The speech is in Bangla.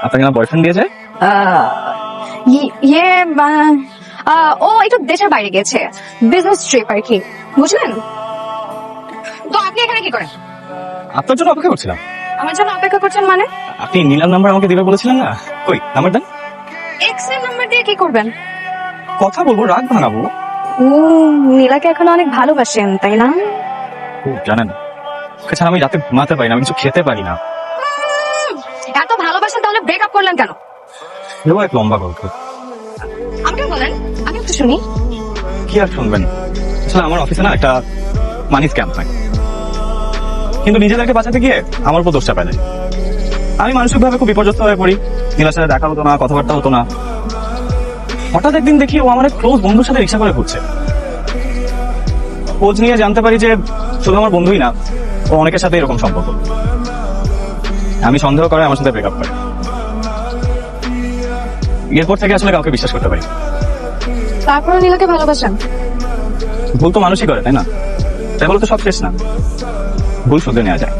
আপনাকে না বয়ফ্রেন্ড দিয়েছে? ইয়ে ও একটু দেশের বাইরে গেছে, বিজনেস ট্রিপ আর কি, বুঝলেন? তো আপনি এখানে কি করেন? আপনার জন্য অপেক্ষা করছিলাম। আমার জন্য অপেক্ষা করছেন মানে? আপনি নীলার নাম্বার আমাকে দিবে বলেছিলেন না, কই নাম্বার দেন। এক্স এর নাম্বার দিয়ে কি করবেন? কথা বলবো, রাগ ভাঙাবো। ও, নীলাকে এখন অনেক ভালোবাসেন তাই না? ও জানেন, ওকে ছাড়া আমি রাতে ঘুমাতে পারি না, আমি কিছু খেতে পারি না। এত ভালোবাসেন তাহলে ব্রেকআপ করলেন কেন? এবার এক লম্বা গল্প। আমাকে বলেন, আমি একটু শুনি। কি আর শুনবেন, আসলে আমার অফিসে না একটা মানি স্ক্যাম হয়, কিন্তু নিজেদেরকে বাঁচাতে গিয়ে আমার উপর দোষ চাপায় দেয়। আমি মানসিক ভাবে খুব বিপর্যস্ত হয়ে পড়ি। নীলার সাথে দেখা হতো না, কথাবার্তা হতো না। হঠাৎ একদিন দেখি ও আমার এক ক্লোজ বন্ধুর সাথে রিক্সা করে ঘুরছে। খোঁজ নিয়ে জানতে পারি যে শুধু আমার বন্ধুই না, ও অনেকের সাথে এরকম সম্পর্ক। আমি সন্দেহ করে আমার সাথে ব্রেকআপ করে। এরপর থেকে আসলে কাউকে বিশ্বাস করতে পারি। তারপরে নীলাকে ভালোবাসেন? ভুল তো মানুষই করে, তাই না? তাই বলে তো সব শেষ না, ভুল শুধরে নেওয়া যায়।